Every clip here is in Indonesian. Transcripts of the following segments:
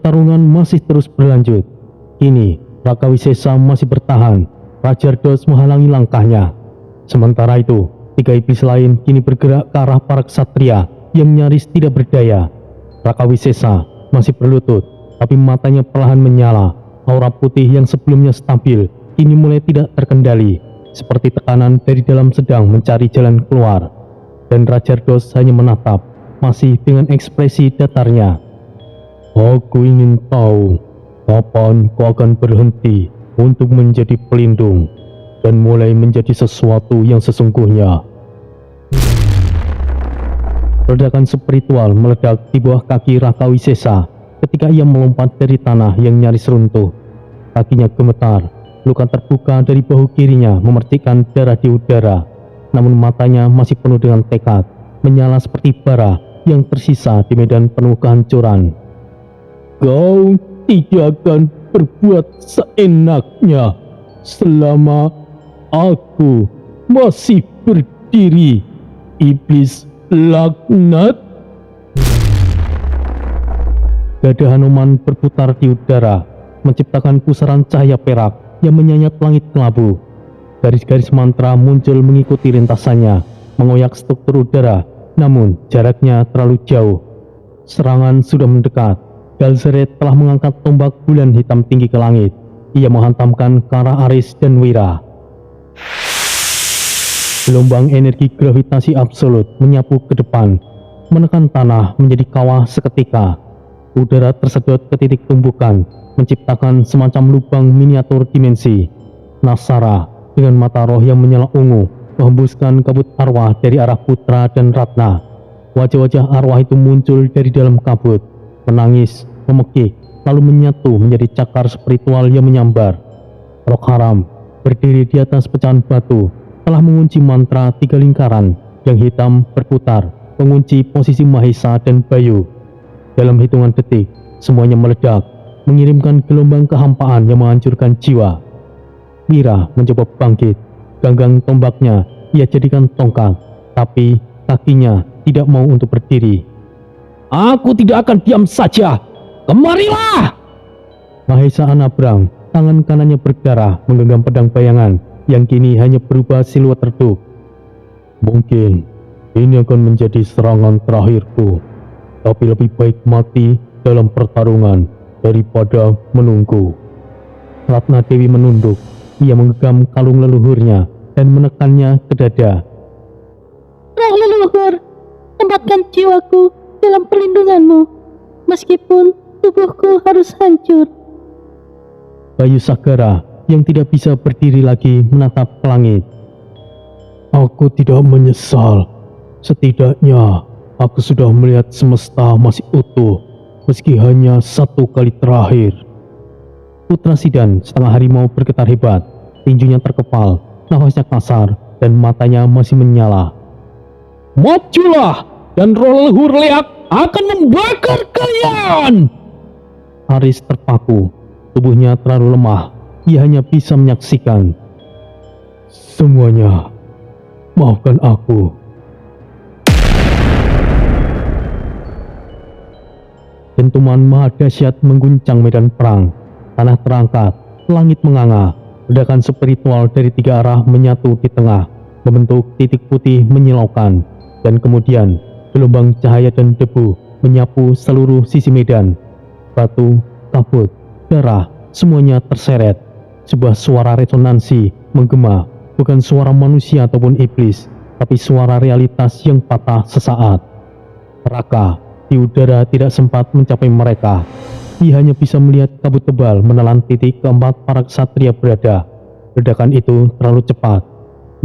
Pertarungan masih terus berlanjut. Kini Raka Wisesa masih bertahan. Raja Ardos menghalangi langkahnya. Sementara itu, 3 iblis lain kini bergerak ke arah para ksatria yang nyaris tidak berdaya. Raka Wisesa masih berlutut, tapi matanya perlahan menyala. Aura putih yang sebelumnya stabil kini mulai tidak terkendali, seperti tekanan dari dalam sedang mencari jalan keluar. Dan Raja Ardos hanya menatap, masih dengan ekspresi datarnya. Aku ingin tahu, kapan kau akan berhenti untuk menjadi pelindung dan mulai menjadi sesuatu yang sesungguhnya. Ledakan spiritual meledak di bawah kaki Raka Wisesa ketika ia melompat dari tanah yang nyaris runtuh. Kakinya gemetar, luka terbuka dari bahu kirinya memercikkan darah di udara. Namun matanya masih penuh dengan tekad, menyala seperti bara yang tersisa di medan penuh kehancuran. Kau tidak akan berbuat seenaknya selama aku masih berdiri, iblis laknat. Gada Hanuman berputar di udara, menciptakan pusaran cahaya perak yang menyayat langit kelabu. Garis-garis mantra muncul mengikuti lintasannya, mengoyak struktur udara, namun jaraknya terlalu jauh. Serangan sudah mendekat. Galzeret telah mengangkat tombak bulan hitam tinggi ke langit. Ia menghantamkan ke arah Aris dan Wira. Gelombang energi gravitasi absolut menyapu ke depan, menekan tanah menjadi kawah seketika. Udara tersedot ke titik tumbukan, menciptakan semacam lubang miniatur dimensi. Nasara dengan mata roh yang menyala ungu menghembuskan kabut arwah dari arah Putra dan Ratna. Wajah-wajah arwah itu muncul dari dalam kabut, menangis, memekik, lalu menyatu menjadi cakar spiritual yang menyambar. Roh Haram berdiri di atas pecahan batu, telah mengunci mantra 3 lingkaran yang hitam berputar, mengunci posisi Mahesa dan Bayu. Dalam hitungan detik, semuanya meledak, mengirimkan gelombang kehampaan yang menghancurkan jiwa. Wira mencoba bangkit, ganggang tombaknya ia jadikan tongkat, tapi kakinya tidak mau untuk berdiri. Aku tidak akan diam saja. Kemarilah! Mahesa Anabrang, tangan kanannya berdarah menggenggam pedang bayangan yang kini hanya berubah siluet redup. Mungkin ini akan menjadi serangan terakhirku, tapi lebih baik mati dalam pertarungan daripada menunggu. Ratna Dewi menunduk. Ia menggenggam kalung leluhurnya dan menekannya ke dada. Roh leluhur, tempatkan jiwaku dalam perlindunganmu, meskipun tubuhku harus hancur. Bayu Sagara yang tidak bisa berdiri lagi menatap ke langit. Aku tidak menyesal. Setidaknya aku sudah melihat semesta masih utuh, meski hanya 1 kali terakhir. Putra Sidan setengah harimau bergetar hebat, tinjunya terkepal, nafasnya kasar, dan matanya masih menyala. Majulah, dan roh leluhur leak akan membakar kalian! Aris terpaku, tubuhnya terlalu lemah, ia hanya bisa menyaksikan. Semuanya, maafkan aku. Dentuman maha dahsyat mengguncang medan perang. Tanah terangkat, langit menganga. Ledakan spiritual dari 3 arah menyatu di tengah, membentuk titik putih menyilaukan. Dan kemudian, gelombang cahaya dan debu menyapu seluruh sisi medan. Batu, kabut, darah, semuanya terseret. Sebuah suara resonansi menggema, bukan suara manusia ataupun iblis, tapi suara realitas yang patah sesaat. Raka di udara tidak sempat mencapai mereka. Ia hanya bisa melihat kabut tebal menelan titik keempat para ksatria berada. Ledakan itu terlalu cepat.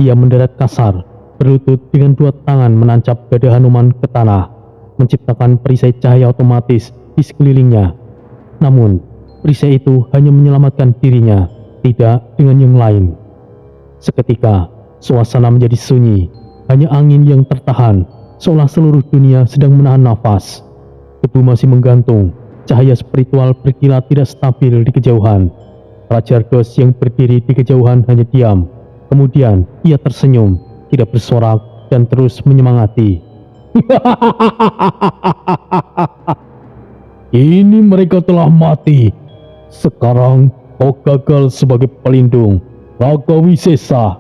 Ia mendarat kasar, berlutut dengan 2 tangan menancap gada Hanuman ke tanah, menciptakan perisai cahaya otomatis di sekelilingnya. Namun, perisai itu hanya menyelamatkan dirinya, tidak dengan yang lain. Seketika, suasana menjadi sunyi, hanya angin yang tertahan, seolah seluruh dunia sedang menahan nafas. Debu masih menggantung, cahaya spiritual berkilat tidak stabil di kejauhan. Raja Ardos yang berdiri di kejauhan hanya diam. Kemudian ia tersenyum, tidak bersorak, dan terus menyemangati. Kini mereka telah mati. Sekarang kau gagal sebagai pelindung, Raka Wisesa.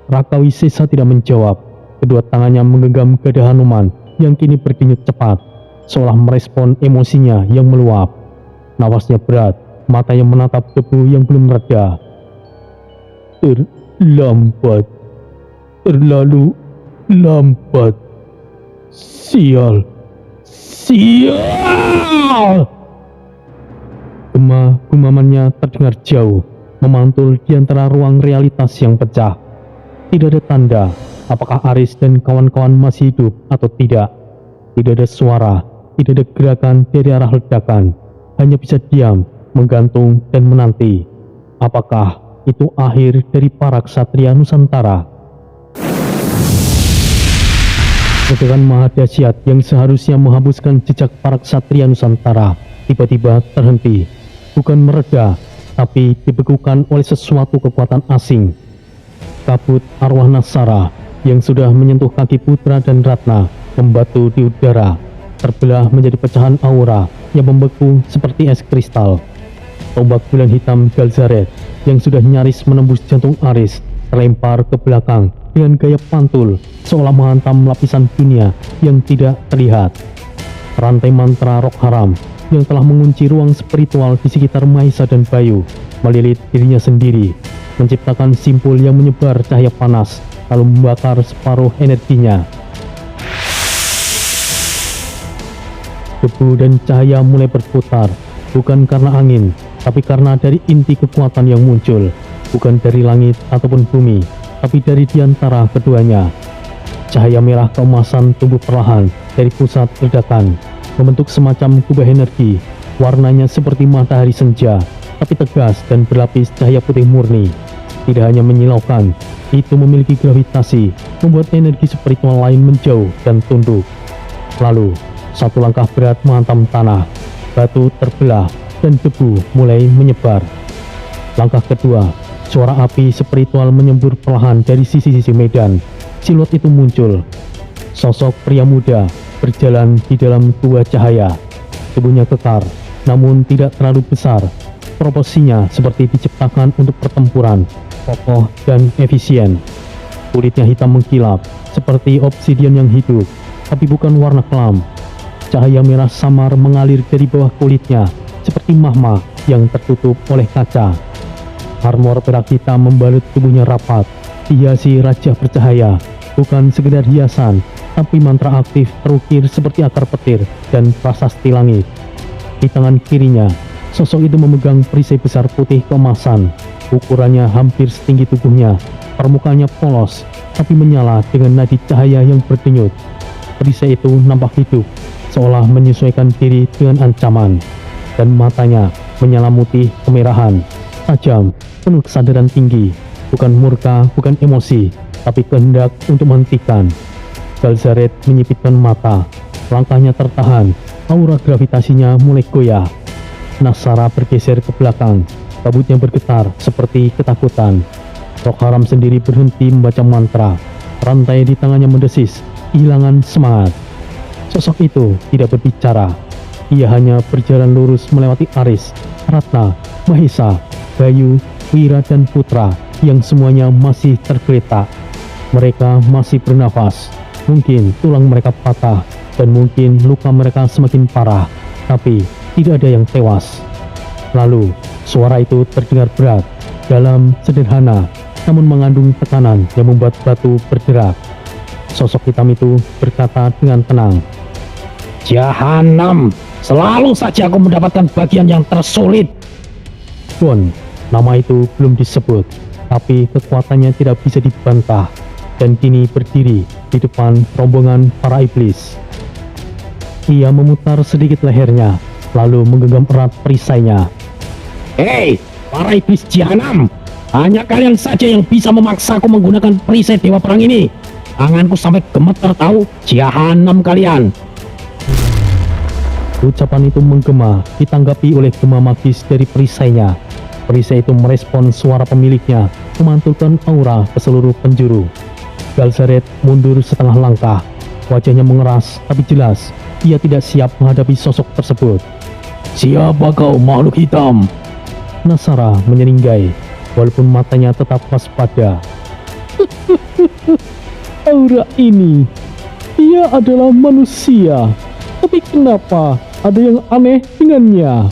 Raka Wisesa tidak menjawab. Kedua tangannya menggenggam gada Hanuman yang kini berdenyut cepat, seolah merespon emosinya yang meluap. Nafasnya berat, matanya menatap debu yang belum reda. Terlambat. Terlalu lambat. Sial. Sial! Gema-gumamannya terdengar jauh, memantul di antara ruang realitas yang pecah. Tidak ada tanda apakah Aris dan kawan-kawan masih hidup atau tidak. Tidak ada suara, tidak ada gerakan dari arah ledakan. Hanya bisa diam, menggantung dan menanti. Apakah itu akhir dari para ksatria Nusantara? Ledakan maha dahsyat yang seharusnya menghapuskan jejak para ksatria Nusantara tiba-tiba terhenti. Bukan mereda, tapi dibekukan oleh sesuatu kekuatan asing. Kabut arwah Nasara yang sudah menyentuh kaki Putra dan Ratna membatu di udara, terbelah menjadi pecahan aura yang membeku seperti es kristal. Tombak bulan hitam Galzaret yang sudah nyaris menembus jantung Aris terlempar ke belakang dengan gaya pantul, seolah menghantam lapisan dunia yang tidak terlihat. Rantai mantra roh haram yang telah mengunci ruang spiritual di sekitar Mahesa dan Bayu melilit dirinya sendiri, menciptakan simpul yang menyebar cahaya panas, lalu membakar separuh energinya. Debu dan cahaya mulai berputar, bukan karena angin, tapi karena dari inti kekuatan yang muncul, bukan dari langit ataupun bumi, tapi dari diantara keduanya. Cahaya merah keemasan tumbuh perlahan dari pusat ledakan, membentuk semacam kubah energi. Warnanya seperti matahari senja, tapi tegas dan berlapis cahaya putih murni. Tidak hanya menyilaukan, itu memiliki gravitasi, membuat energi spiritual lain menjauh dan tunduk. Lalu, satu langkah berat menghantam tanah, batu terbelah, dan debu mulai menyebar. Langkah kedua, suara api spiritual menyembur perlahan dari sisi-sisi medan. Siluet itu muncul. Sosok pria muda berjalan di dalam gua cahaya. Tubuhnya kekar, namun tidak terlalu besar. Proporsinya seperti diciptakan untuk pertempuran, kokoh dan efisien. Kulitnya hitam mengkilap, seperti obsidian yang hidup, tapi bukan warna kelam. Cahaya merah samar mengalir dari bawah kulitnya, seperti mahmah yang tertutup oleh kaca. Armor perak hitam membalut tubuhnya rapat, dihiasi raja bercahaya, bukan sekedar hiasan, tapi mantra aktif terukir seperti akar petir dan prasasti langit. Di tangan kirinya, sosok itu memegang perisai besar putih keemasan. Ukurannya hampir setinggi tubuhnya, permukaannya polos, tapi menyala dengan nadi cahaya yang berdenyut. Perisai itu nampak hidup, seolah menyesuaikan diri dengan ancaman, dan matanya menyala putih kemerahan, tajam, penuh kesadaran tinggi, bukan murka, bukan emosi, tapi kehendak untuk menghentikan. Galzaret menyipitkan mata, langkahnya tertahan, aura gravitasinya mulai goyah. Nasara bergeser ke belakang, kabutnya bergetar seperti ketakutan. Roh haram sendiri berhenti membaca mantra, rantai di tangannya mendesis, kehilangan semangat. Sosok itu tidak berbicara, ia hanya berjalan lurus melewati Aris, Ratna, Mahesa, Bayu, Wira dan Putra yang semuanya masih tergeletak. Mereka masih bernafas, mungkin tulang mereka patah dan mungkin luka mereka semakin parah, tapi tidak ada yang tewas. Lalu suara itu terdengar berat, dalam, sederhana, namun mengandung tekanan yang membuat batu bergerak. Sosok hitam itu berkata dengan tenang, Jahanam, selalu saja aku mendapatkan bagian yang tersulit. Gon, nama itu belum disebut, tapi kekuatannya tidak bisa dibantah, dan kini berdiri di depan rombongan para iblis. Ia memutar sedikit lehernya, lalu menggenggam erat perisainya. Hei, para iblis Jahanam, hanya kalian saja yang bisa memaksaku menggunakan perisai Dewa Perang ini. Tanganku sampai gemetar tahu, Jahanam kalian. Ucapan itu menggema, ditanggapi oleh gema magis dari perisainya. Perisai itu merespon suara pemiliknya, memantulkan aura ke seluruh penjuru. Galzaret mundur setengah langkah, Wajahnya mengeras, tapi jelas ia tidak siap menghadapi sosok tersebut. Siapa kau, makhluk hitam? Nasara menyeringai, walaupun matanya tetap waspada. Aura ini, dia adalah manusia. Tapi kenapa ada yang aneh dengannya?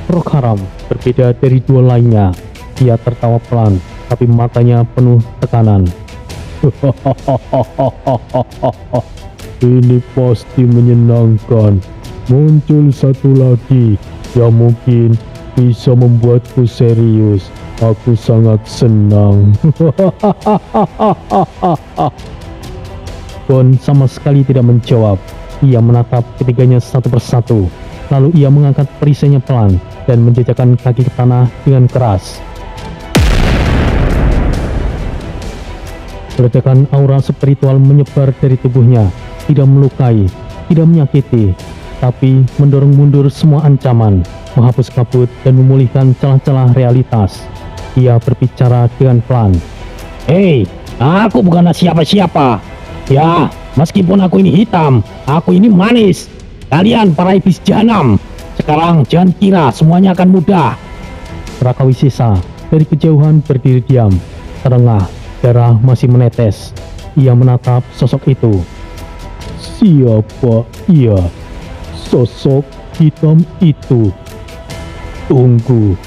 Roh Haram berbeda dari dua lainnya. Ia tertawa pelan, tapi matanya penuh tekanan. Ini pasti menyenangkan. Muncul satu lagi yang mungkin bisa membuatku serius. Aku sangat senang. Gon sama sekali tidak menjawab. Ia menatap ketiganya satu persatu. Lalu ia mengangkat perisainya pelan dan menjejakkan kaki ke tanah dengan keras. Ledakan aura spiritual menyebar dari tubuhnya, tidak melukai, tidak menyakiti, tapi mendorong mundur semua ancaman, menghapus kabut dan memulihkan celah-celah realitas. Ia berbicara dengan pelan. Hei, aku bukanlah siapa-siapa. Ya, meskipun aku ini hitam, aku ini manis. Kalian para iblis jahanam, sekarang jangan kira semuanya akan mudah. Raka Wisesa dari kejauhan berdiri diam, terengah, darah masih menetes. Ia menatap sosok itu. Siapa ia? Sosok hitam itu. Tunggu.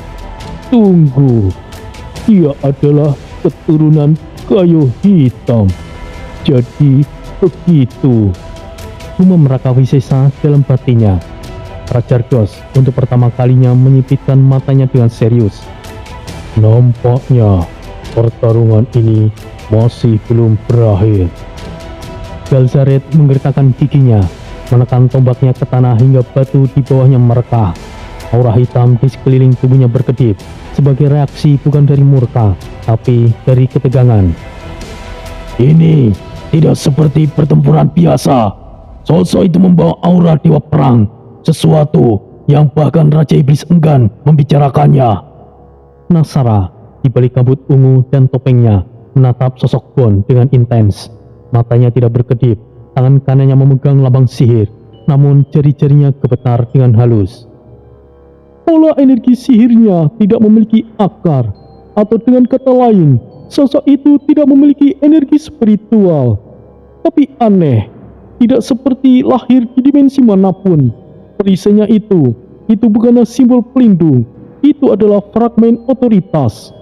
Dia adalah keturunan kayu hitam. Jadi begitu. Umum Raka Wisesa dalam batinnya. Rajardos untuk pertama kalinya menyipitkan matanya dengan serius. Nampaknya pertarungan ini masih belum berakhir. Galzaret menggertakkan giginya, menekan tombaknya ke tanah hingga batu di bawahnya merekah. Aura hitam di sekeliling tubuhnya berkedip, sebagai reaksi bukan dari murka, tapi dari ketegangan. Ini tidak seperti pertempuran biasa. Sosok itu membawa aura dewa perang, sesuatu yang bahkan Raja Iblis enggan membicarakannya. Nasara di balik kabut ungu dan topengnya menatap sosok Gon dengan intens. Matanya tidak berkedip, tangan kanannya memegang lambang sihir, namun jari-jarinya gemetar dengan halus. Pola energi sihirnya tidak memiliki akar, atau dengan kata lain, sosok itu tidak memiliki energi spiritual. Tapi aneh, tidak seperti lahir di dimensi manapun. Perisainya itu bukanlah simbol pelindung, itu adalah fragmen otoritas.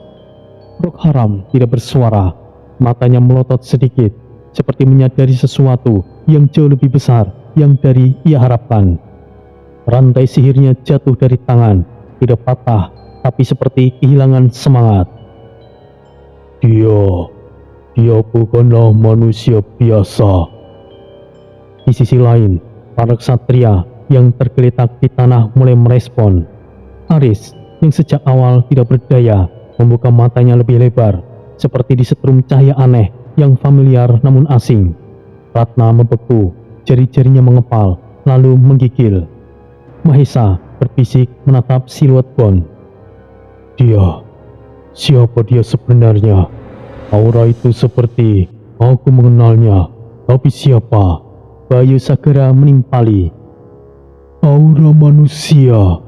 Roh Haram tidak bersuara, matanya melotot sedikit, seperti menyadari sesuatu yang jauh lebih besar yang dari ia harapkan. Rantai sihirnya jatuh dari tangan, tidak patah, tapi seperti kehilangan semangat. Dia bukanlah manusia biasa. Di sisi lain, para ksatria yang tergeletak di tanah mulai merespon. Aris, yang sejak awal tidak berdaya, membuka matanya lebih lebar, seperti disetrum cahaya aneh yang familiar namun asing. Ratna membeku, jari-jarinya mengepal, lalu menggigil. Mahesa berbisik menatap siluet Gon. Siapa dia sebenarnya? Aura itu seperti aku mengenalnya, tapi siapa? Bayu segera menimpali. Aura manusia.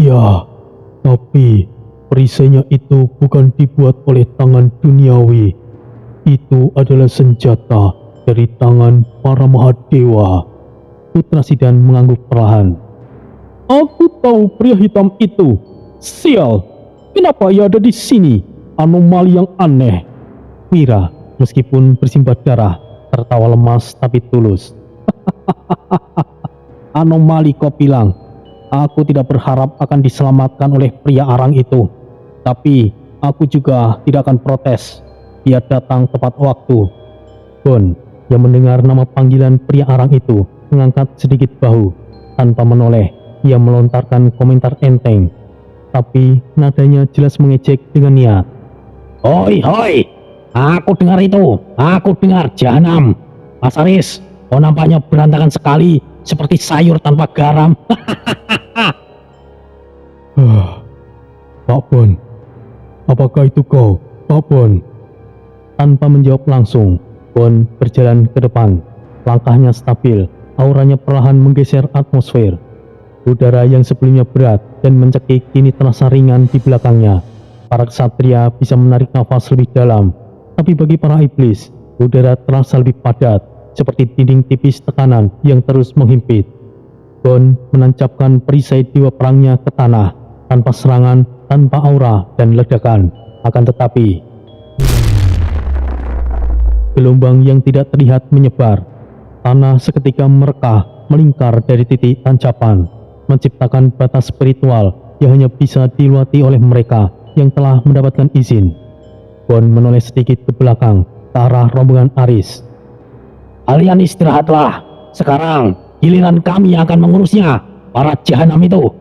Ya, tapi perisainya itu bukan dibuat oleh tangan duniawi. Itu adalah senjata dari tangan para mahadewa. Putra Sidan mengangguk perlahan. Aku tahu pria hitam itu. Sial, kenapa ia ada di sini? Anomali yang aneh. Mira, meskipun bersimbah darah, tertawa lemas tapi tulus. Anomali kau bilang. Aku tidak berharap akan diselamatkan oleh pria arang itu. Tapi aku juga tidak akan protes. Dia datang tepat waktu. Gon, yang mendengar nama panggilan pria arang itu, mengangkat sedikit bahu. Tanpa menoleh, ia melontarkan komentar enteng. Tapi nadanya jelas mengejek dengan niat. Hoi, aku dengar itu. Aku dengar jahanam. Mas Aris, kau nampaknya berantakan sekali, seperti sayur tanpa garam. Pak Bon, apakah itu kau, Pak Bon? Tanpa menjawab langsung, Bon berjalan ke depan. Langkahnya stabil, auranya perlahan menggeser atmosfer. Udara yang sebelumnya berat dan mencekik kini terasa ringan di belakangnya. Para ksatria bisa menarik nafas lebih dalam, tapi bagi para iblis, udara terasa lebih padat, seperti dinding tipis tekanan yang terus menghimpit. Gon menancapkan perisai dewa perangnya ke tanah, tanpa serangan, tanpa aura dan ledakan. Akan tetapi, gelombang yang tidak terlihat menyebar. Tanah seketika merekah, melingkar dari titik tancapan, menciptakan batas spiritual yang hanya bisa dilewati oleh mereka yang telah mendapatkan izin. Gon menoleh sedikit ke belakang, ke arah rombongan Aris. Kalian istirahatlah. Sekarang giliran kami yang akan mengurusnya, para jahanam itu.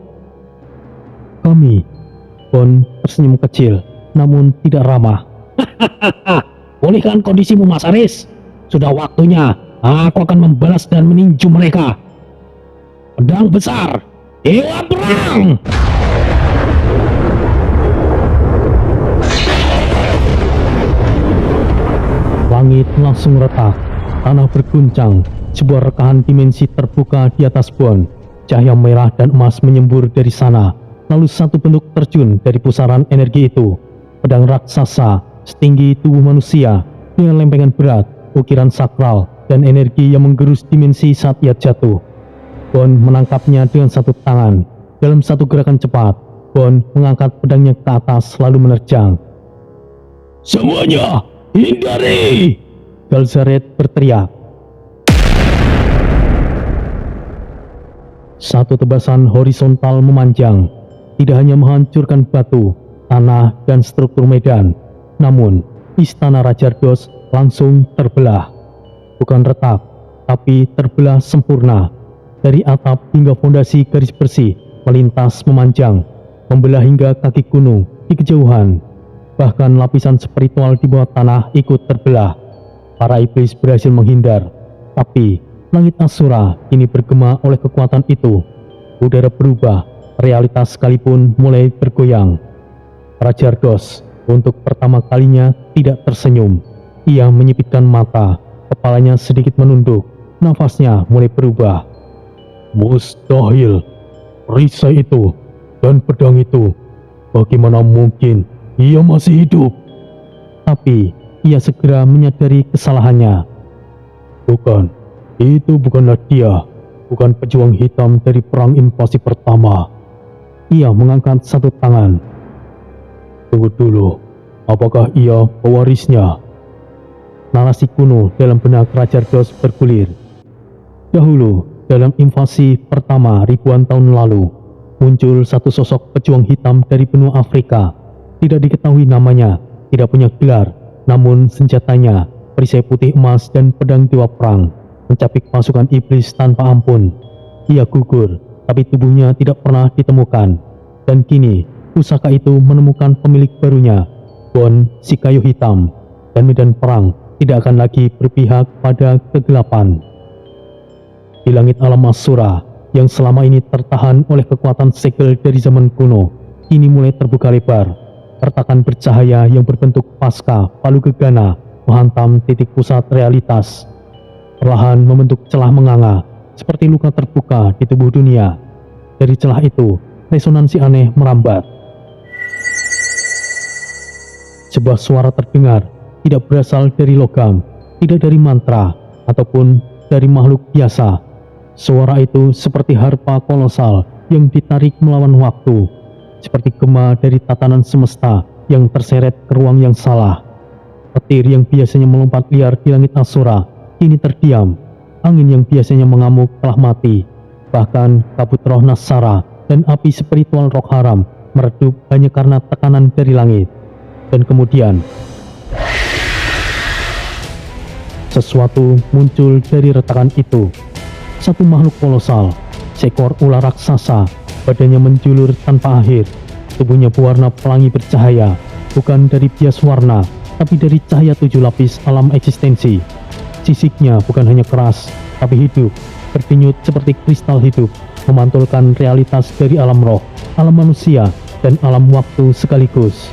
Kami. Gon tersenyum kecil, namun tidak ramah. Pulihkan kondisimu, Mas Aris. Sudah waktunya aku akan membalas dan meninju mereka. Pedang besar, Dewa Perang! Langit langsung retak, tanah berguncang, sebuah rekahan dimensi terbuka di atas Bon. Cahaya merah dan emas menyembur dari sana, lalu satu bentuk terjun dari pusaran energi itu. Pedang raksasa, setinggi tubuh manusia, dengan lempengan berat, ukiran sakral, dan energi yang menggerus dimensi saat ia jatuh. Bon menangkapnya dengan satu tangan. Dalam satu gerakan cepat, Bon mengangkat pedangnya ke atas lalu menerjang. Semuanya, hindari! Galzaret berteriak. Satu tebasan horizontal memanjang, tidak hanya menghancurkan batu, tanah, dan struktur medan, namun istana Rajardos langsung terbelah. Bukan retak, tapi terbelah sempurna. Dari atap hingga fondasi garis bersih melintas memanjang, membelah hingga kaki gunung di kejauhan. Bahkan lapisan spiritual di bawah tanah ikut terbelah. Para iblis berhasil menghindar, tapi langit Asura kini bergema oleh kekuatan itu. Udara berubah, realitas sekalipun mulai bergoyang. Rajardos untuk pertama kalinya tidak tersenyum. Ia menyipitkan mata, kepalanya sedikit menunduk, nafasnya mulai berubah. Mustahil, perisai itu dan pedang itu, bagaimana mungkin ia masih hidup? Tapi ia segera menyadari kesalahannya. Bukan, itu bukanlah dia, bukan pejuang hitam dari perang invasi pertama. Ia mengangkat satu tangan. Tunggu dulu, apakah ia pewarisnya? Narasi kuno dalam benak Rajardos bergulir. Dahulu, dalam invasi pertama ribuan tahun lalu, muncul satu sosok pejuang hitam dari benua Afrika. Tidak diketahui namanya, tidak punya gelar, namun senjatanya, perisai putih emas dan pedang dewa perang, mencapik pasukan iblis tanpa ampun. Ia gugur, tapi tubuhnya tidak pernah ditemukan. Dan kini, pusaka itu menemukan pemilik barunya, Bon, si kayu hitam, dan medan perang tidak akan lagi berpihak pada kegelapan. Di langit alam Asura, yang selama ini tertahan oleh kekuatan segel dari zaman kuno, kini mulai terbuka lebar. Retakan bercahaya yang berbentuk pasca palu gegana menghantam titik pusat realitas. Perlahan membentuk celah menganga, seperti luka terbuka di tubuh dunia. Dari celah itu, resonansi aneh merambat. Sebuah suara terdengar, tidak berasal dari logam, tidak dari mantra, ataupun dari makhluk biasa. Suara itu seperti harpa kolosal yang ditarik melawan waktu, seperti gema dari tatanan semesta yang terseret ke ruang yang salah. Petir yang biasanya melompat liar di langit Asura kini terdiam. Angin yang biasanya mengamuk telah mati. Bahkan kabut roh Nasara dan api spiritual roh haram meredup hanya karena tekanan dari langit. Dan kemudian sesuatu muncul dari retakan itu. Satu makhluk kolosal, seekor ular raksasa, badannya menjulur tanpa akhir, tubuhnya berwarna pelangi bercahaya, bukan dari bias warna, tapi dari cahaya 7 lapis alam eksistensi. Sisiknya bukan hanya keras, tapi hidup, berdenyut seperti kristal hidup, memantulkan realitas dari alam roh, alam manusia, dan alam waktu sekaligus.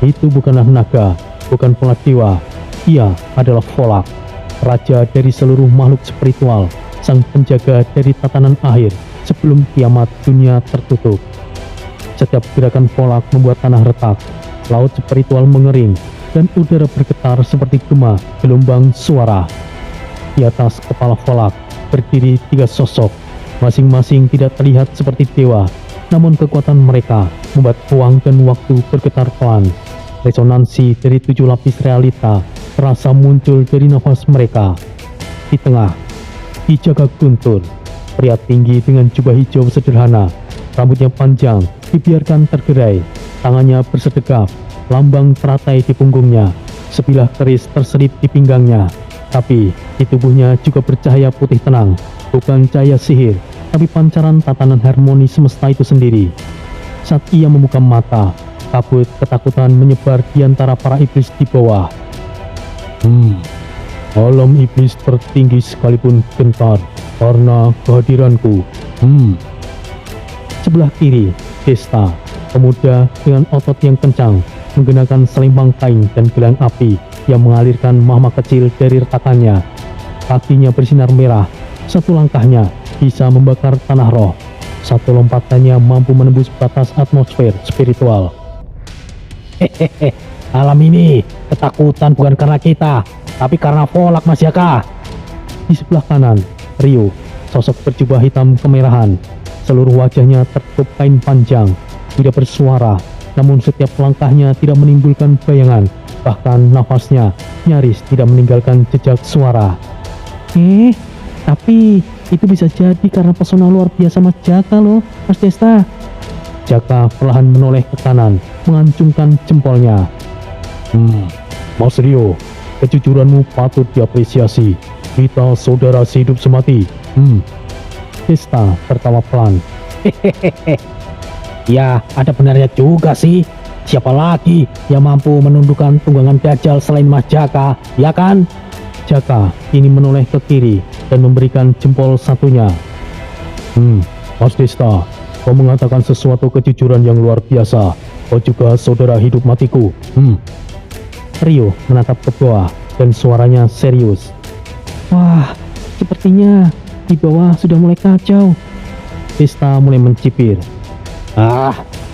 Itu bukanlah naga, bukan pula dewa, ia adalah Volak. raja dari seluruh makhluk spiritual, sang penjaga dari tatanan akhir sebelum kiamat dunia tertutup. Setiap gerakan Volak membuat tanah retak, laut spiritual mengering, dan udara bergetar seperti gema gelombang suara. Di atas kepala Volak berdiri 3 sosok, masing-masing tidak terlihat seperti dewa, namun kekuatan mereka membuat ruang dan waktu bergetar pelan. Resonansi dari 7 lapis realita terasa muncul dari nafas mereka. Di tengah, Ki-Jaga Guntur, pria tinggi dengan jubah hijau sederhana, rambutnya panjang, dibiarkan tergerai, tangannya bersedekap, lambang teratai di punggungnya, sebilah keris terselip di pinggangnya. Tapi di tubuhnya juga bercahaya putih tenang, bukan cahaya sihir, tapi pancaran tatanan harmoni semesta itu sendiri. Saat ia membuka mata, kabut ketakutan menyebar di antara para iblis di bawah. Alam iblis tertinggi sekalipun gentar karena kehadiranku. Sebelah kiri, Desta, pemuda dengan otot yang kencang, menggunakan selempang kain dan gelang api yang mengalirkan mahmah kecil dari retakannya. Kakinya bersinar merah, satu langkahnya bisa membakar tanah roh. Satu lompatannya mampu menembus batas atmosfer spiritual. Hehehe, alam ini ketakutan bukan karena kita, tapi karena Volak, Mas Jaka. Di sebelah kanan, Rio, sosok berjubah hitam kemerahan. Seluruh wajahnya tertutup kain panjang, tidak bersuara, namun setiap langkahnya tidak menimbulkan bayangan, bahkan nafasnya nyaris tidak meninggalkan jejak suara. Tapi itu bisa jadi karena pesona luar biasa Mas Jaka loh, Mas Desta. Jaka perlahan menoleh ke kanan, mengancungkan jempolnya. Mas Rio, kejujuranmu patut diapresiasi. Kita saudara sehidup semati. Desta tertawa pelan. Hehehe, ya ada benarnya juga sih. Siapa lagi yang mampu menundukkan tunggangan Dajjal selain Mas Jaka, ya kan? Jaka kini menoleh ke kiri dan memberikan jempol satunya. Mas Desta, kau mengatakan sesuatu kejujuran yang luar biasa. Kau juga saudara hidup matiku. Rio menatap ke bawah dan suaranya serius. Wah, sepertinya di bawah sudah mulai kacau. Desta mulai mencibir.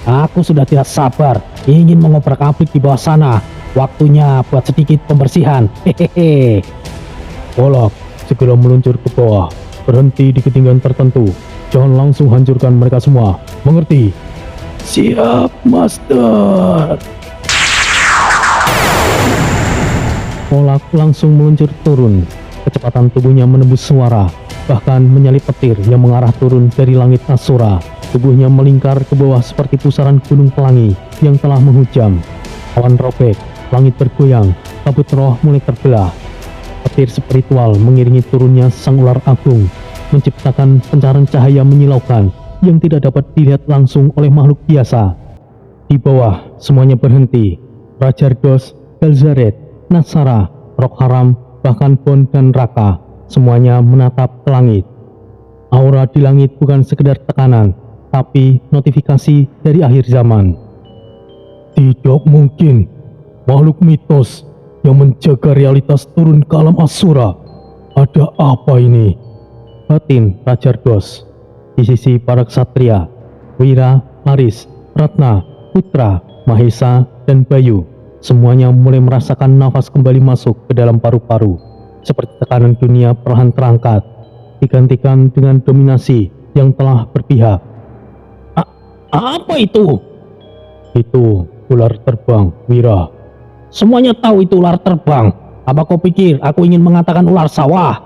Aku sudah tidak sabar ingin mengobrak-abrik di bawah sana. Waktunya buat sedikit pembersihan. Hehehe. Volak, segera meluncur ke bawah. Berhenti di ketinggian tertentu. Jangan langsung hancurkan mereka semua. Mengerti? Siap, Master. Volak langsung meluncur turun. Kecepatan tubuhnya menembus suara, bahkan menyalip petir yang mengarah turun dari langit Asura. Tubuhnya melingkar ke bawah seperti pusaran gunung pelangi yang telah menghujam. Awan robek, langit bergoyang, kabut roh mulai terbelah. Petir spiritual mengiringi turunnya sang ular agung, menciptakan pancaran cahaya menyilaukan yang tidak dapat dilihat langsung oleh makhluk biasa. Di bawah, semuanya berhenti. Raja Ardos, Belzaret, Nasara, Rock Haram, bahkan Bon dan Raka, semuanya menatap ke langit. Aura di langit bukan sekedar tekanan, tapi notifikasi dari akhir zaman. Tidak mungkin, makhluk mitos yang menjaga realitas turun ke alam Asura. Ada apa ini? Batin Raja Ardos. Di sisi para ksatria, Wira, Laris, Ratna, Putra, Mahesa, dan Bayu, semuanya mulai merasakan nafas kembali masuk ke dalam paru-paru, seperti tekanan dunia perlahan terangkat, digantikan dengan dominasi yang telah berpihak. Apa itu? Itu ular terbang, Wira. Semuanya tahu itu ular terbang. Apa kau pikir aku ingin mengatakan ular sawah?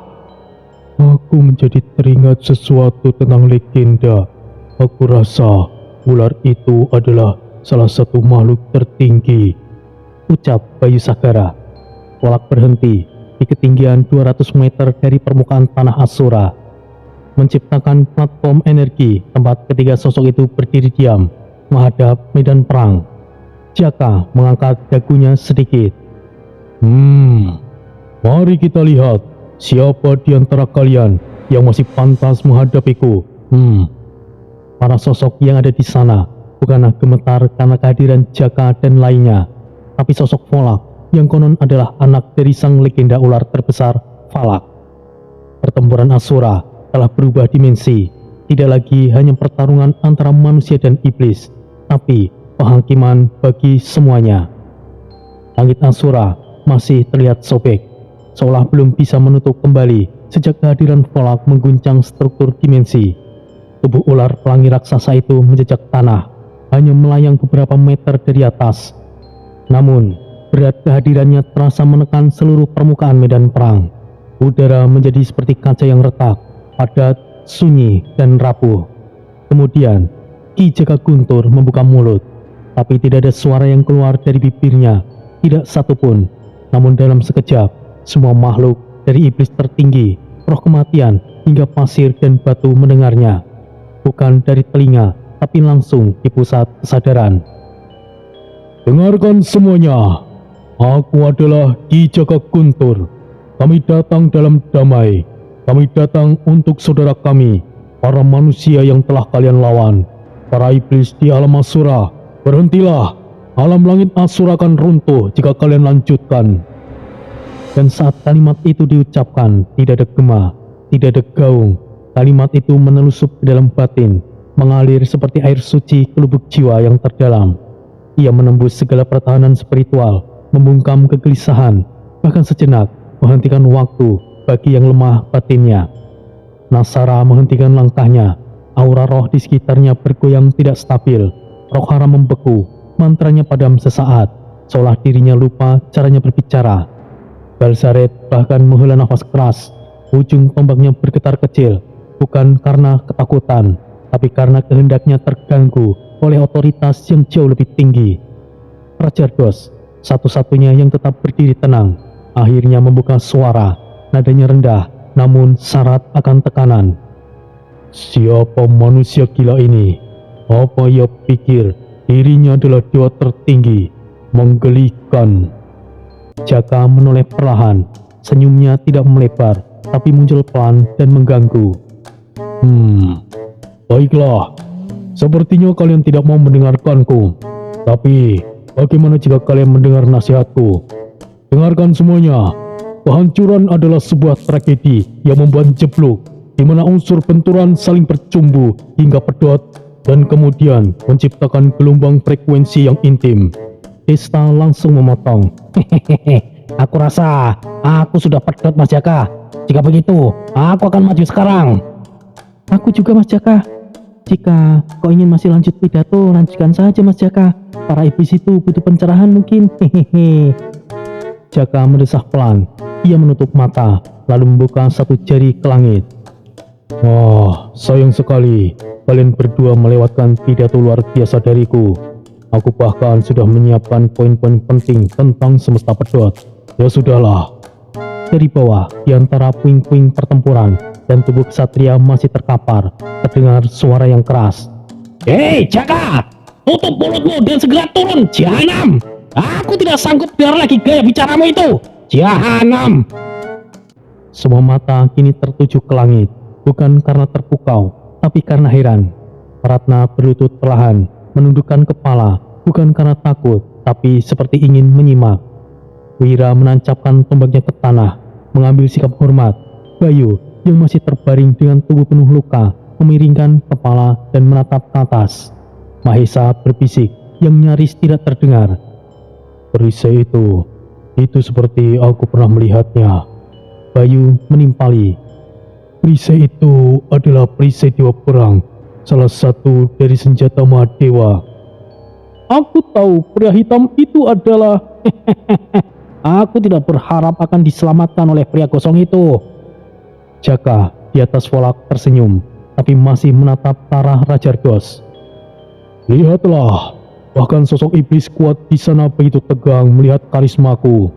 Aku menjadi teringat sesuatu tentang legenda. Aku rasa ular itu adalah salah satu makhluk tertinggi, ucap Bayu Sagara. Volak berhenti di ketinggian 200 meter dari permukaan tanah Asura, menciptakan platform energi tempat ketiga sosok itu berdiri diam menghadap medan perang. Jaka mengangkat dagunya sedikit. Mari kita lihat siapa di antara kalian yang masih pantas menghadapiku. Para sosok yang ada di sana bukanlah gemetar karena kehadiran Jaka dan lainnya, tapi sosok Volak yang konon adalah anak dari sang legenda ular terbesar falak. Pertempuran Asura telah berubah dimensi, tidak lagi hanya pertarungan antara manusia dan iblis, tapi penghakiman bagi semuanya. Langit Asura masih terlihat sobek, seolah belum bisa menutup kembali sejak kehadiran falak mengguncang struktur dimensi. Tubuh ular pelangi raksasa itu menjejak tanah, hanya melayang beberapa meter dari atas. Namun, berat kehadirannya terasa menekan seluruh permukaan medan perang. Udara menjadi seperti kaca yang retak, padat, sunyi, dan rapuh. Kemudian, Ki Jaga Guntur membuka mulut, tapi tidak ada suara yang keluar dari bibirnya, tidak satupun. Namun dalam sekejap, semua makhluk dari iblis tertinggi, roh kematian, hingga pasir dan batu mendengarnya. Bukan dari telinga, tapi langsung di pusat kesadaran. Dengarkan semuanya, aku adalah Ki Jaga Guntur. Kami datang dalam damai. Kami datang untuk saudara kami, para manusia yang telah kalian lawan, para iblis di alam Asura. Berhentilah, alam langit Asura akan runtuh jika kalian lanjutkan. Dan saat kalimat itu diucapkan, tidak ada gema, tidak ada gaung. Kalimat itu menelusup ke dalam batin, mengalir seperti air suci ke lubuk jiwa yang terdalam. Ia menembus segala pertahanan spiritual, membungkam kegelisahan, bahkan sejenak menghentikan waktu bagi yang lemah batinnya. Nasara menghentikan langkahnya, aura roh di sekitarnya bergoyang tidak stabil, roh haram membeku, mantranya padam sesaat, seolah dirinya lupa caranya berbicara. Balzaret bahkan menghela nafas keras, ujung tombaknya bergetar kecil, bukan karena ketakutan, tapi karena kehendaknya terganggu oleh otoritas yang jauh lebih tinggi. Raja Ardos, satu-satunya yang tetap berdiri tenang, akhirnya membuka suara, nadanya rendah, namun syarat akan tekanan. Siapa manusia gila ini? Apa ia pikir dirinya adalah dewa tertinggi? Menggelikan. Jaka menoleh perlahan, senyumnya tidak melebar, tapi muncul pelan dan mengganggu. Baiklah, sepertinya kalian tidak mau mendengarkanku. Tapi, bagaimana jika kalian mendengar nasihatku? Dengarkan semuanya, kehancuran adalah sebuah tragedi yang membuat jeblok, di mana unsur benturan saling bercumbu hingga pedot, dan kemudian menciptakan gelombang frekuensi yang intim. Desta langsung memotong. Hehehe, aku rasa aku sudah pedot, Mas Jaka. Jika begitu, aku akan maju sekarang. Aku juga, Mas Jaka. Jika kau ingin masih lanjut pidato, lanjutkan saja, Mas Jaka. Para iblis itu butuh pencerahan mungkin. Hehehe. Jaka mendesah pelan. Ia menutup mata, lalu membuka satu jari ke langit. Wah, sayang sekali kalian berdua melewatkan pidato luar biasa dariku. Aku bahkan sudah menyiapkan poin-poin penting tentang semesta pedot. Ya sudahlah. Dari bawah, di antara puing-puing pertempuran dan tubuh ksatria masih terkapar, terdengar suara yang keras. Hei, Jaka! Tutup mulutmu dan segera turun, Jahanam! Aku tidak sanggup dengar lagi gaya bicaramu itu, Jahanam! Semua mata kini tertuju ke langit, bukan karena terpukau, tapi karena heran. Ratna berlutut perlahan, menundukkan kepala, bukan karena takut, tapi seperti ingin menyimak. Wira menancapkan tombaknya ke tanah, mengambil sikap hormat. Bayu yang masih terbaring dengan tubuh penuh luka, memiringkan kepala dan menatap ke atas. Mahesa berbisik yang nyaris tidak terdengar. Perisai itu seperti aku pernah melihatnya. Bayu menimpali. Perisai itu adalah perisai dewa perang, salah satu dari senjata Mahadewa. Aku tahu pria hitam itu adalah... Aku tidak berharap akan diselamatkan oleh pria gosong itu. Jaka di atas Volak tersenyum, tapi masih menatap ke arah Raja Ardos. Lihatlah, bahkan sosok iblis kuat di sana begitu tegang melihat karismaku.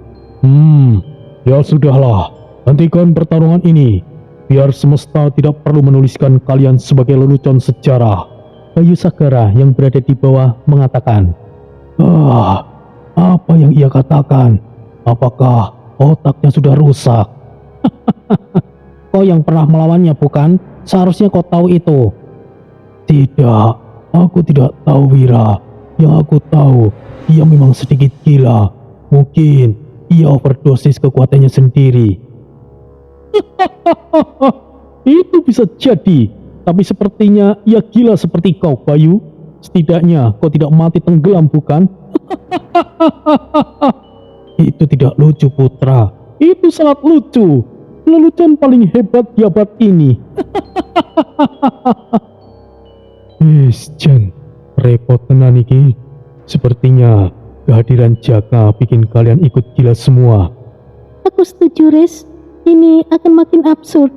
Ya sudahlah, hentikan pertarungan ini, biar semesta tidak perlu menuliskan kalian sebagai lelucon sejarah. Bayu Sagara yang berada di bawah mengatakan, apa yang ia katakan? Apakah otaknya sudah rusak? Kau yang pernah melawannya bukan? Seharusnya kau tahu itu. Tidak, aku tidak tahu Wira. Yang aku tahu, ia memang sedikit gila. Mungkin ia overdosis kekuatannya sendiri. Itu bisa jadi, tapi sepertinya ia gila seperti kau, Bayu. Setidaknya kau tidak mati tenggelam, bukan? Itu tidak lucu, Putra. Itu sangat lucu. Lelucon paling hebat di abad ini. Jan, repot tenan iki. Sepertinya kehadiran Jaka bikin kalian ikut gila semua. Aku setuju, Riz. Ini akan makin absurd.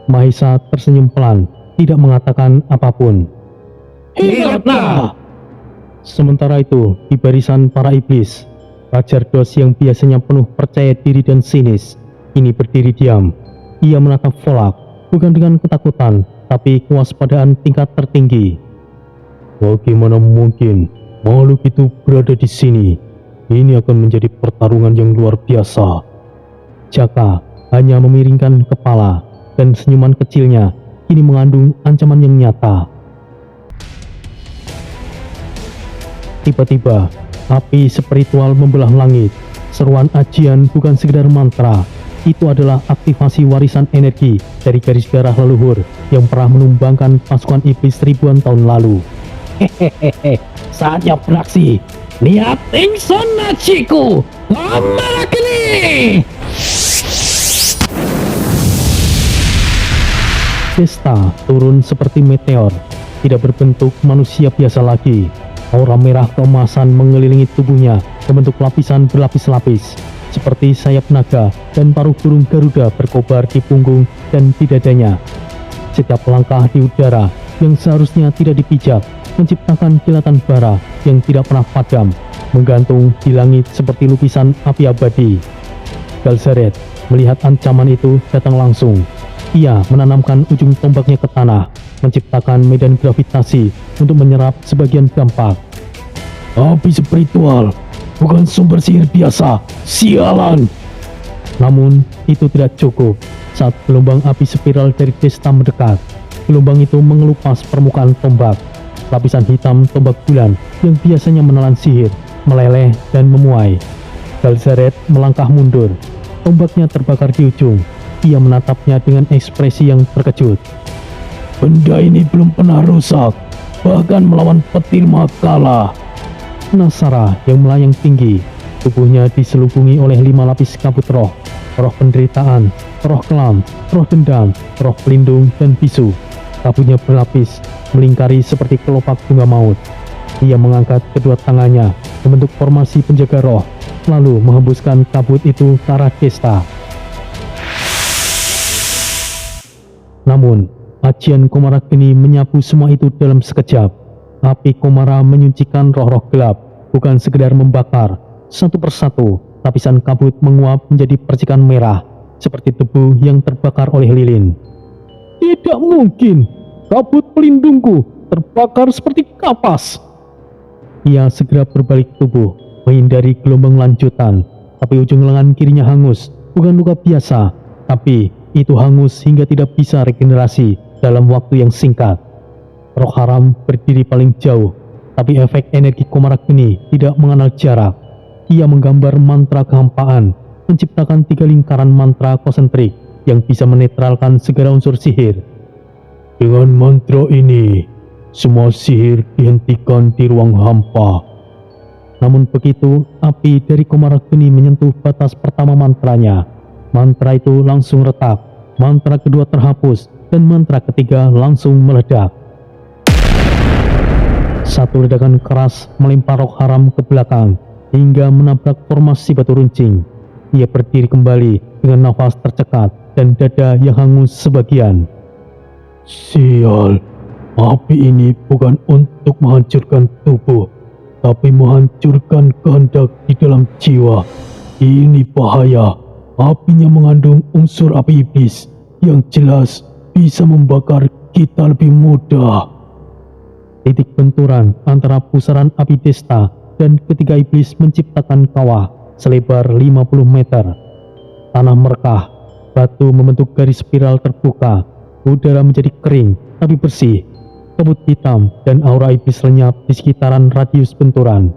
Mahisa tersenyum pelan, tidak mengatakan apapun. Hebatlah! Sementara itu, di barisan para iblis, Rajardos yang biasanya penuh percaya diri dan sinis, kini berdiri diam. Ia menatap Volak, bukan dengan ketakutan, tapi kewaspadaan tingkat tertinggi. Bagaimana mungkin makhluk itu berada di sini? Ini akan menjadi pertarungan yang luar biasa. Jaka hanya memiringkan kepala, dan senyuman kecilnya kini mengandung ancaman yang nyata. Tiba-tiba, api spiritual membelah langit. Seruan ajian bukan sekedar mantra, itu adalah aktivasi warisan energi dari garis darah leluhur yang pernah menumbangkan pasukan iblis ribuan tahun lalu. Hehehe, saatnya beraksi. Lihat Ingson Nachiku, Amarakili! Desta turun seperti meteor, tidak berbentuk manusia biasa lagi. Aura merah keemasan mengelilingi tubuhnya, membentuk lapisan berlapis-lapis, seperti sayap naga dan paruh burung Garuda berkobar di punggung dan di dadanya. Setiap langkah di udara yang seharusnya tidak dipijak, menciptakan kilatan bara yang tidak pernah padam, menggantung di langit seperti lukisan api abadi. Galzaret melihat ancaman itu datang langsung. Ia menanamkan ujung tombaknya ke tanah, menciptakan medan gravitasi untuk menyerap sebagian dampak. Api spiritual, bukan sumber sihir biasa. Sialan! Namun itu tidak cukup. Saat gelombang api spiral dari Desta mendekat, gelombang itu mengelupas permukaan tombak. Lapisan hitam tombak bulan yang biasanya menelan sihir meleleh dan memuai. Galzaret melangkah mundur. Tombaknya terbakar di ujung. Ia menatapnya dengan ekspresi yang terkejut. Benda ini belum pernah rusak, bahkan melawan petir Makala. Nasara yang melayang tinggi, tubuhnya diselubungi oleh 5 lapis kabut roh. Roh penderitaan, roh kelam, roh dendam, roh pelindung, dan bisu. Kabutnya berlapis, melingkari seperti kelopak bunga maut. Ia mengangkat kedua tangannya, membentuk formasi penjaga roh, lalu menghembuskan kabut itu ke arah Desta. Namun, ajian Komarageni menyapu semua itu dalam sekejap. Api Komara menyucikan roh-roh gelap, bukan sekedar membakar. Satu persatu, lapisan kabut menguap menjadi percikan merah, seperti debu yang terbakar oleh lilin. Tidak mungkin, kabut pelindungku terbakar seperti kapas. Ia segera berbalik tubuh, menghindari gelombang lanjutan, tapi ujung lengan kirinya hangus, bukan luka biasa, tapi itu hangus hingga tidak bisa regenerasi dalam waktu yang singkat. Roh haram berdiri paling jauh, tapi efek energi Komarageni tidak mengenal jarak. Ia menggambar mantra kehampaan, menciptakan 3 lingkaran mantra konsentrik yang bisa menetralkan segala unsur sihir. Dengan mantra ini, semua sihir dihentikan di ruang hampa. Namun begitu api dari Komarageni menyentuh batas pertama mantranya, mantra itu langsung retak, mantra kedua terhapus, dan mantra ketiga langsung meledak. Satu ledakan keras melempar roh haram ke belakang, hingga menabrak formasi batu runcing. Ia berdiri kembali dengan nafas tercekat dan dada yang hangus sebagian. Sial, api ini bukan untuk menghancurkan tubuh, tapi menghancurkan kehendak di dalam jiwa. Ini bahaya. Apinya mengandung unsur api iblis yang jelas bisa membakar kita lebih mudah. Titik benturan antara pusaran api Desta dan ketiga iblis menciptakan kawah selebar 50 meter. Tanah merekah, batu membentuk garis spiral terbuka, udara menjadi kering tapi bersih. Kabut hitam dan aura iblis lenyap di sekitaran radius benturan.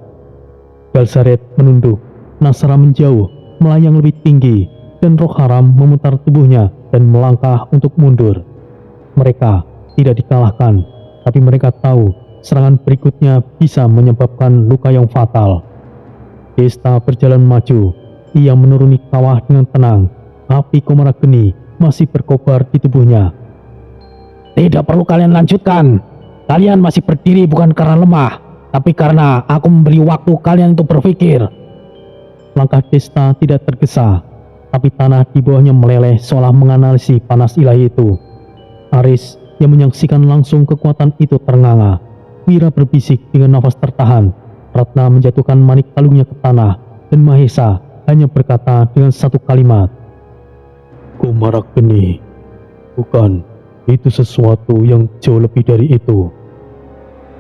Galzaret menunduk, Nasara menjauh, melayang lebih tinggi. dan roh haram memutar tubuhnya dan melangkah untuk mundur. Mereka tidak dikalahkan, tapi mereka tahu serangan berikutnya bisa menyebabkan luka yang fatal. Desta berjalan maju. Ia menuruni kawah dengan tenang. Api Komarageni masih berkobar di tubuhnya. Tidak perlu kalian lanjutkan. Kalian masih berdiri bukan karena lemah, tapi karena aku memberi waktu kalian untuk berpikir. Langkah Desta tidak tergesa, tapi tanah di bawahnya meleleh seolah menganalisis panas ilahi itu. Aris yang menyaksikan langsung kekuatan itu ternganga. Wira berbisik dengan nafas tertahan. Ratna menjatuhkan manik kalungnya ke tanah, dan Mahesa hanya berkata dengan satu kalimat, "Komarageni, bukan, itu sesuatu yang jauh lebih dari itu.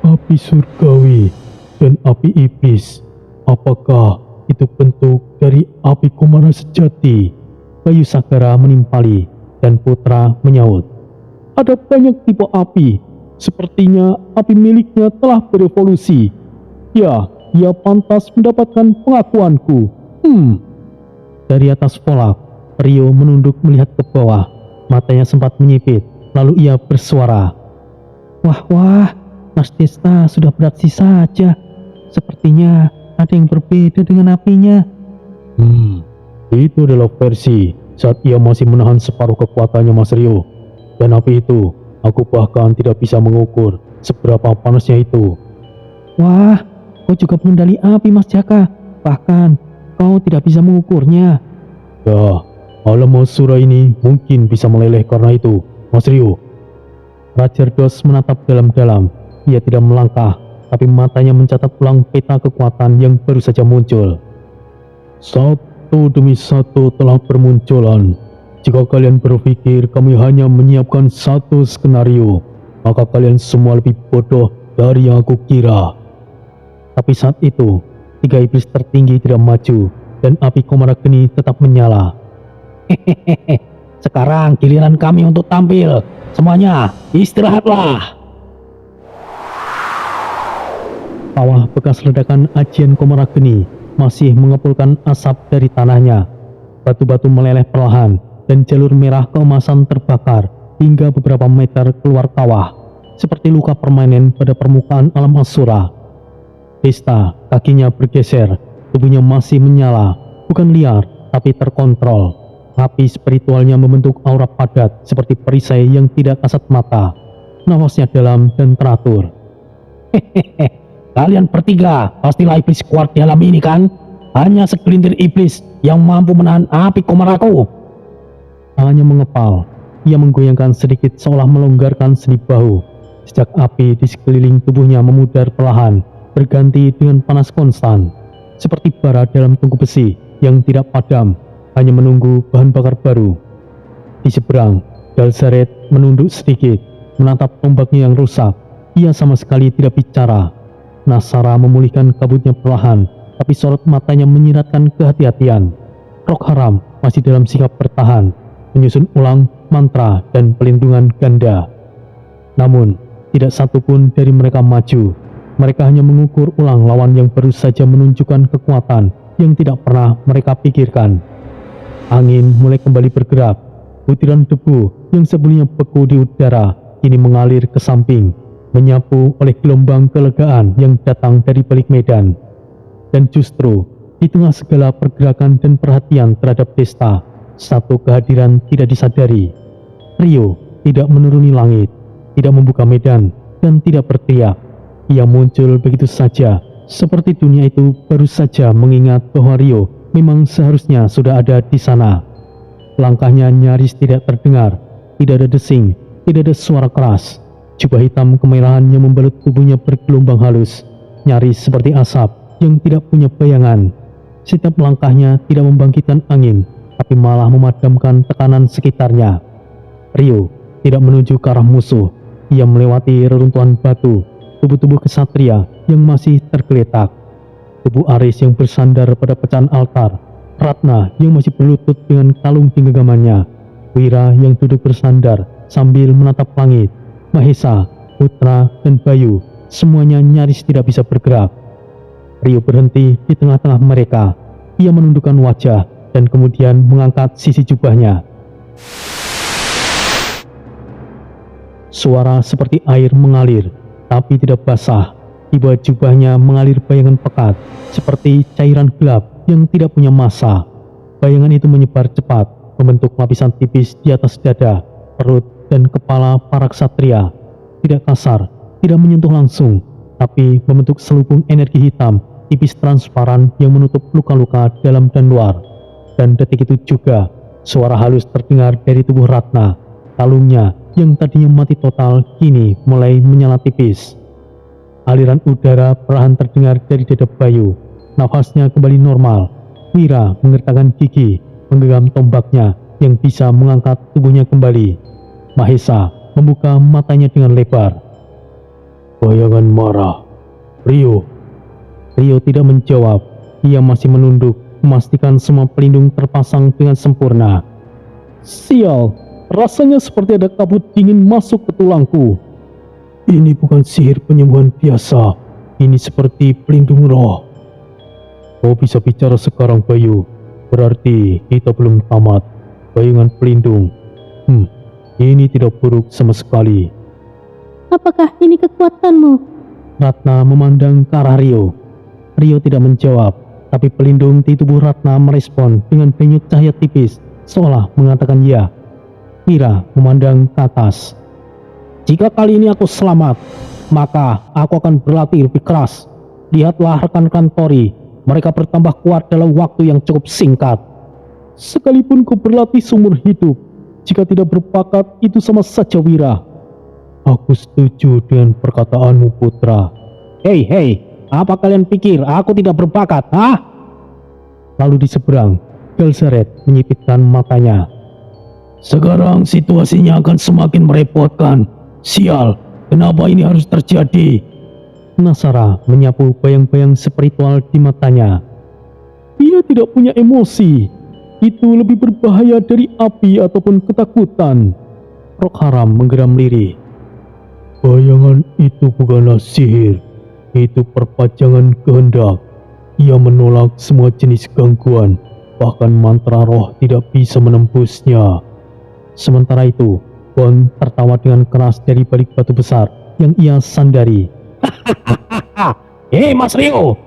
Api surgawi dan api iblis, apakah itu bentuk dari api Komara sejati?" Bayu Sagara menimpali, dan Putra menyaut, "Ada banyak tipe api. Sepertinya api miliknya telah berevolusi. Ya, ia pantas mendapatkan pengakuanku." Dari atas Volak, Rio menunduk melihat ke bawah. Matanya sempat menyipit, lalu ia bersuara, Wah, Mas Desta sudah beraksi saja. Sepertinya ada yang berbeda dengan apinya." Itu adalah versi saat ia masih menahan separuh kekuatannya, Mas Rio. Dan api itu, aku bahkan tidak bisa mengukur seberapa panasnya itu. "Wah, kau juga pengendali api, Mas Jaka. Bahkan kau tidak bisa mengukurnya." "Ya, alam Asura ini mungkin bisa meleleh karena itu, Mas Rio." Rajardos menatap dalam-dalam. Ia tidak melangkah, tapi matanya mencatat ulang peta kekuatan yang baru saja muncul. "Satu demi satu telah bermunculan. Jika kalian berpikir kami hanya menyiapkan satu skenario, maka kalian semua lebih bodoh dari yang aku kira." Tapi saat itu, 3 iblis tertinggi tidak maju, dan api Komarageni tetap menyala. Hehehe, sekarang giliran kami untuk tampil. Semuanya istirahatlah. Kawah bekas ledakan ajian Komarageni masih mengepulkan asap dari tanahnya. Batu-batu meleleh perlahan, dan jalur merah keemasan terbakar hingga beberapa meter keluar kawah, seperti luka permanen pada permukaan alam Asura. Desta, kakinya bergeser, tubuhnya masih menyala, bukan liar, tapi terkontrol. Api spiritualnya membentuk aura padat seperti perisai yang tidak kasat mata. Nafasnya dalam dan teratur. Hehehe, kalian bertiga pastilah iblis kuat di alam ini kan? Hanya segelintir iblis yang mampu menahan api Komaraku. Tangannya mengepal. Ia menggoyangkan sedikit seolah melonggarkan sendi bahu. Sejak api di sekeliling tubuhnya memudar perlahan, berganti dengan panas konstan, seperti bara dalam tungku besi yang tidak padam, hanya menunggu bahan bakar baru. Di seberang, Galzaret menunduk sedikit, menatap tombaknya yang rusak. Ia sama sekali tidak bicara. Nasara memulihkan kabutnya perlahan, tapi sorot matanya menyiratkan kehati-hatian. Roh haram masih dalam sikap bertahan, menyusun ulang mantra dan pelindungan ganda. Namun, tidak satupun dari mereka maju. Mereka hanya mengukur ulang lawan yang baru saja menunjukkan kekuatan yang tidak pernah mereka pikirkan. Angin mulai kembali bergerak. Butiran debu yang sebelumnya beku di udara kini mengalir ke samping, menyapu oleh gelombang kelegaan yang datang dari balik medan. Dan justru, di tengah segala pergerakan dan perhatian terhadap Desta, satu kehadiran tidak disadari. Rio tidak menuruni langit, tidak membuka medan, dan tidak berteriak. Ia muncul begitu saja, seperti dunia itu baru saja mengingat bahwa Rio memang seharusnya sudah ada di sana. Langkahnya nyaris tidak terdengar, tidak ada desing, tidak ada suara keras. Jubah hitam kemerahan yang membalut tubuhnya bergelombang halus, nyaris seperti asap yang tidak punya bayangan. Setiap langkahnya tidak membangkitkan angin, tapi malah memadamkan tekanan sekitarnya. Rio tidak menuju ke arah musuh. Ia melewati reruntuhan batu, tubuh-tubuh kesatria yang masih tergeletak, tubuh Aris yang bersandar pada pecahan altar, Ratna yang masih berlutut dengan kalung di genggamannya, Wira yang duduk bersandar sambil menatap langit, Mahesa, Putra, dan Bayu, semuanya nyaris tidak bisa bergerak. Rio berhenti di tengah-tengah mereka. Ia menundukkan wajah, dan kemudian mengangkat sisi jubahnya. Suara seperti air mengalir, tapi tidak basah. Di bawah jubahnya mengalir bayangan pekat, seperti cairan gelap yang tidak punya massa. Bayangan itu menyebar cepat, membentuk lapisan tipis di atas dada, perut, dan kepala para ksatria. Tidak kasar, tidak menyentuh langsung, tapi membentuk selubung energi hitam, tipis transparan yang menutup luka-luka dalam dan luar. Dan detik itu juga, suara halus terdengar dari tubuh Ratna. Kalungnya yang tadinya mati total, kini mulai menyala tipis. Aliran udara perlahan terdengar dari dada Bayu. Nafasnya kembali normal. Wira mengertakkan gigi, menggenggam tombaknya yang bisa mengangkat tubuhnya kembali. Mahesa membuka matanya dengan lebar. Bayangan marah. Rio. Rio tidak menjawab. Ia masih menunduk, memastikan semua pelindung terpasang dengan sempurna. Sial, rasanya seperti ada kabut dingin masuk ke tulangku. Ini bukan sihir penyembuhan biasa. Ini seperti pelindung roh. Kau bisa bicara sekarang, Bayu. Berarti kita belum tamat. Bayangan pelindung. Ini tidak buruk sama sekali. Apakah ini kekuatanmu? Ratna memandang ke arah Rio. Rio tidak menjawab, tapi pelindung di tubuh Ratna merespon dengan denyut cahaya tipis, seolah mengatakan ya. Wira memandang ke atas. Jika kali ini aku selamat, maka aku akan berlatih lebih keras. Lihatlah rekan-rekan Tori. Mereka bertambah kuat dalam waktu yang cukup singkat. Sekalipun kau berlatih seumur hidup, jika tidak berbakat itu sama saja Wira. Aku setuju dengan perkataanmu, putra. Hei, apa kalian pikir aku tidak berbakat, ha? Lalu di seberang, Galzaret menyipitkan matanya. Sekarang situasinya akan semakin merepotkan. Sial, kenapa ini harus terjadi? Nasara menyapu bayang-bayang spiritual di matanya. Dia tidak punya emosi. Itu lebih berbahaya dari api ataupun ketakutan. Rokharam menggeram lirih. Bayangan itu bukanlah sihir. Itu perpajangan kehendak. Ia menolak semua jenis gangguan. Bahkan mantra roh tidak bisa menembusnya. Sementara itu, Bon tertawa dengan keras dari balik batu besar yang ia sandari. Hei Mas Rio,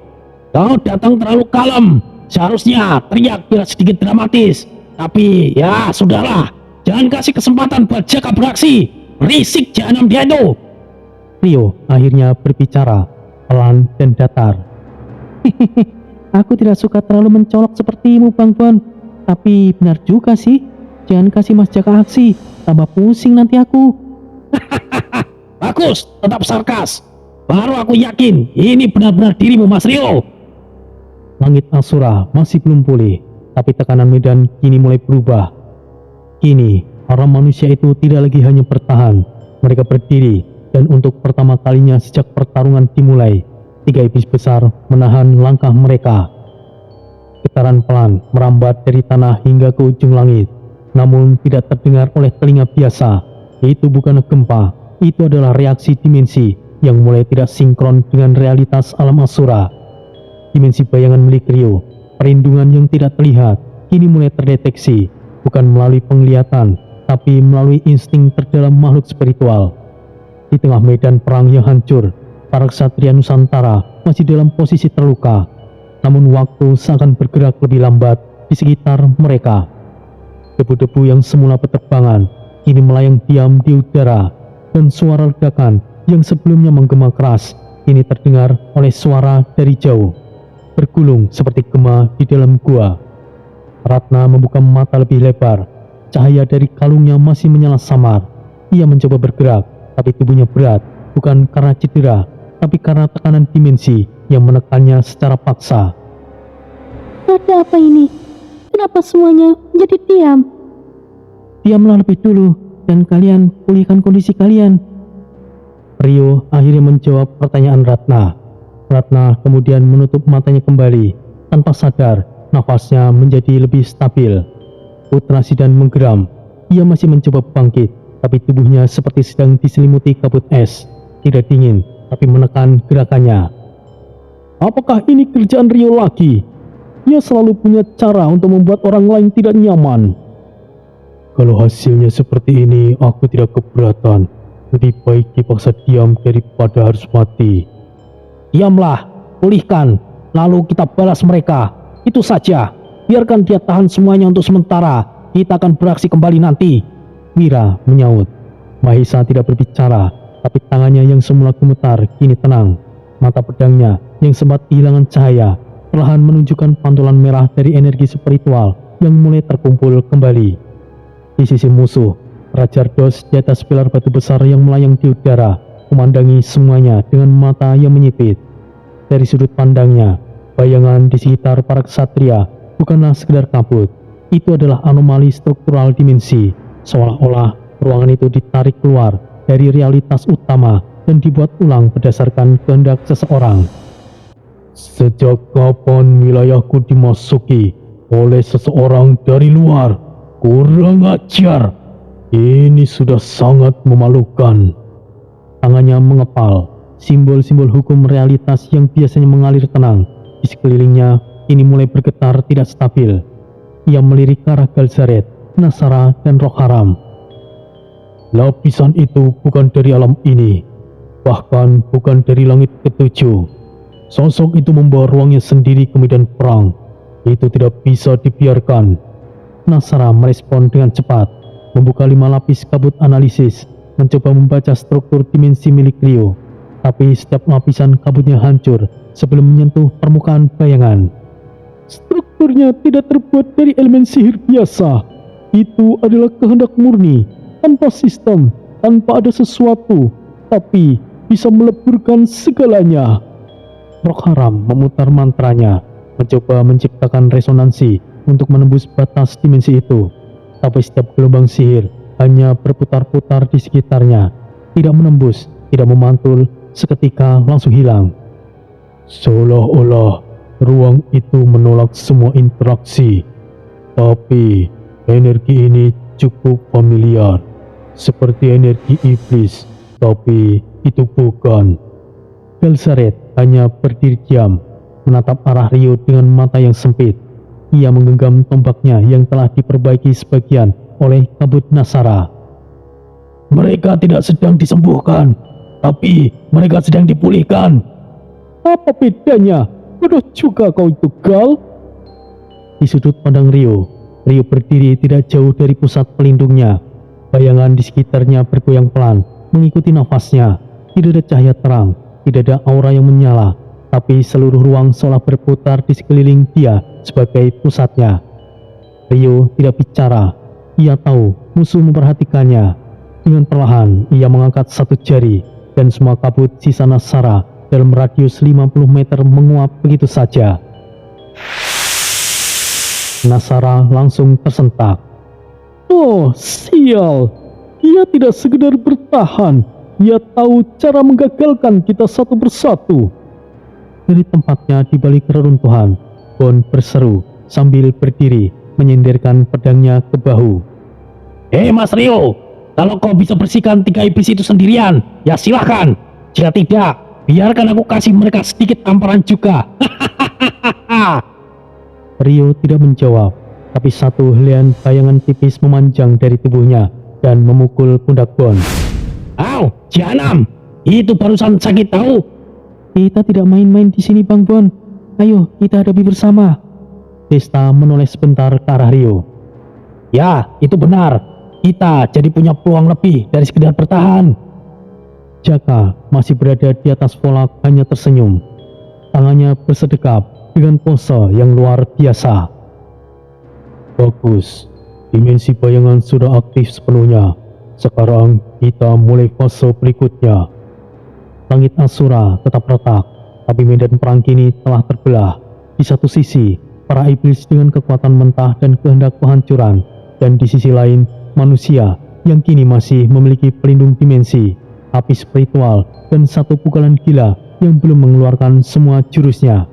kau datang terlalu kalem. Seharusnya teriak biar sedikit dramatis. Tapi ya sudahlah, jangan kasih kesempatan buat Jaka beraksi. Risik jahanam dia itu. Rio akhirnya berbicara pelan dan datar. Aku tidak suka terlalu mencolok sepertimu, Bang Bon. Tapi benar juga sih, jangan kasih Mas Jaka aksi, tambah pusing nanti aku. Bagus, tetap sarkas. Baru aku yakin ini benar-benar dirimu, Mas Rio. Langit Asura masih belum pulih, tapi tekanan medan kini mulai berubah. Kini, para manusia itu tidak lagi hanya bertahan, mereka berdiri, dan untuk pertama kalinya sejak pertarungan dimulai, 3 iblis besar menahan langkah mereka. Getaran pelan merambat dari tanah hingga ke ujung langit, namun tidak terdengar oleh telinga biasa. Itu bukanlah gempa, itu adalah reaksi dimensi yang mulai tidak sinkron dengan realitas alam Asura. Dimensi bayangan milik Rio, perlindungan yang tidak terlihat, kini mulai terdeteksi, bukan melalui penglihatan, tapi melalui insting terdalam makhluk spiritual. Di tengah medan perang yang hancur, para ksatria Nusantara masih dalam posisi terluka, namun waktu seakan bergerak lebih lambat di sekitar mereka. Debu-debu yang semula berterbangan, kini melayang diam di udara, dan suara ledakan yang sebelumnya menggema keras, kini terdengar oleh suara dari jauh, bergulung seperti gema di dalam gua. Ratna membuka mata lebih lebar, cahaya dari kalungnya masih menyala samar. Ia mencoba bergerak, tapi tubuhnya berat, bukan karena cedera, tapi karena tekanan dimensi yang menekannya secara paksa. Ada apa ini? Kenapa semuanya menjadi diam? Diamlah lebih dulu, dan kalian pulihkan kondisi kalian. Rio akhirnya menjawab pertanyaan Ratna. Ratna kemudian menutup matanya kembali. Tanpa sadar, nafasnya menjadi lebih stabil. Putra Sidan menggeram. Ia masih mencoba bangkit, tapi tubuhnya seperti sedang diselimuti kabut es. Tidak dingin, tapi menekan gerakannya. Apakah ini kerjaan Rio lagi? Dia selalu punya cara untuk membuat orang lain tidak nyaman. Kalau hasilnya seperti ini, aku tidak keberatan. Lebih baik dipaksa diam daripada harus mati. Diamlah, pulihkan, lalu kita balas mereka. Itu saja. Biarkan dia tahan semuanya untuk sementara. Kita akan beraksi kembali nanti. Wira menyaut. Mahesa tidak berbicara, tapi tangannya yang semula gemetar kini tenang. Mata pedangnya yang sempat kehilangan cahaya perlahan menunjukkan pantulan merah dari energi spiritual yang mulai terkumpul kembali. Di sisi musuh, Raja Ardos di atas pilar batu besar yang melayang di udara memandangi semuanya dengan mata yang menyipit. Dari sudut pandangnya, bayangan di sekitar para ksatria bukanlah sekedar kabut. Itu adalah anomali struktural dimensi, seolah-olah ruangan itu ditarik keluar dari realitas utama dan dibuat ulang berdasarkan kehendak seseorang. Sejak kapan wilayahku dimasuki oleh seseorang dari luar? Kurang ajar. Ini sudah sangat memalukan. Tangannya mengepal. Simbol-simbol hukum realitas yang biasanya mengalir tenang di sekelilingnya kini mulai bergetar tidak stabil. Ia melirik ke arah Galzaret, Nasara, dan Roh Haram. Lapisan itu bukan dari alam ini, bahkan bukan dari langit ketujuh. Sosok itu membawa ruangnya sendiri ke medan perang. Itu tidak bisa dibiarkan. Nasara merespon dengan cepat, membuka 5 lapis kabut analisis, mencoba membaca struktur dimensi milik Rio. Tapi setiap lapisan kabutnya hancur sebelum menyentuh permukaan bayangan. Strukturnya tidak terbuat dari elemen sihir biasa. Itu adalah kehendak murni, tanpa sistem, tanpa ada sesuatu, tapi bisa meleburkan segalanya. Roh Haram memutar mantranya, mencoba menciptakan resonansi untuk menembus batas dimensi itu. Tapi setiap gelombang sihir hanya berputar-putar di sekitarnya, tidak menembus, tidak memantul, seketika langsung hilang. Seolah-olah ruang itu menolak semua interaksi. Tapi energi ini cukup familiar, seperti energi iblis, tapi itu bukan. Galzaret hanya berdiri diam, menatap arah Rio dengan mata yang sempit. Ia menggenggam tombaknya yang telah diperbaiki sebagian oleh kabut Nasara. Mereka tidak sedang disembuhkan, tapi mereka sedang dipulihkan. Apa bedanya? Bodoh juga kau itu, Gal. Di sudut pandang Rio berdiri tidak jauh dari pusat pelindungnya. Bayangan di sekitarnya bergoyang pelan, mengikuti nafasnya. Tidak ada cahaya terang, tidak ada aura yang menyala, tapi seluruh ruang seolah berputar di sekeliling dia sebagai pusatnya. Rio tidak bicara. Ia tahu musuh memperhatikannya. Dengan perlahan, ia mengangkat satu jari, dan semua kabut sisa Nasara dalam radius 50 meter menguap begitu saja. Nasara langsung tersentak. Oh, sial. Ia tidak sekedar bertahan. Ia tahu cara menggagalkan kita satu persatu. Dari tempatnya di balik reruntuhan, Bon berseru sambil berdiri menyenderkan pedangnya ke bahu. Hei Mas Rio, kalau kau bisa bersihkan 3 iblis itu sendirian, ya silahkan. Jika tidak, biarkan aku kasih mereka sedikit tamparan juga. Rio tidak menjawab, tapi satu helaian bayangan tipis memanjang dari tubuhnya dan memukul pundak Bon. Au, Jahanam, itu barusan sakit tahu. Kita tidak main-main di sini, Bang Bon. Ayo, kita hadapi bersama. Desta menoleh sebentar ke arah Rio. Ya, itu benar. Kita jadi punya peluang lebih dari sekedar bertahan. Jaka masih berada di atas Volak hanya tersenyum. Tangannya bersedekap dengan pose yang luar biasa. Bagus, dimensi bayangan sudah aktif sepenuhnya. Sekarang kita mulai fase berikutnya. Langit Asura tetap retak, tapi medan perang kini telah terbelah. Di satu sisi, para iblis dengan kekuatan mentah dan kehendak penghancuran, dan di sisi lain, manusia yang kini masih memiliki pelindung dimensi, api spiritual, dan satu pukulan gila yang belum mengeluarkan semua jurusnya.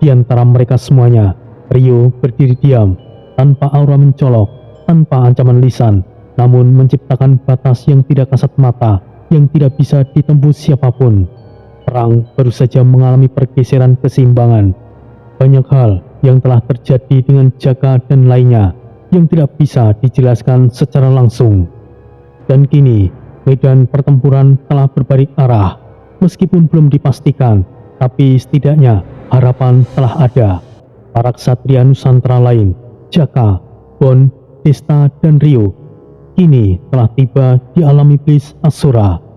Di antara mereka semuanya, Rio berdiri diam, tanpa aura mencolok, tanpa ancaman lisan, namun menciptakan batas yang tidak kasat mata, yang tidak bisa ditembus siapapun. Perang baru saja mengalami pergeseran keseimbangan. Banyak hal yang telah terjadi dengan Jaka dan lainnya yang tidak bisa dijelaskan secara langsung. Dan kini, medan pertempuran telah berbalik arah. Meskipun belum dipastikan, tapi setidaknya harapan telah ada. Para ksatria Nusantara lain, Jaka, Bon, Desta, dan Rio, kini telah tiba di alam iblis Asura.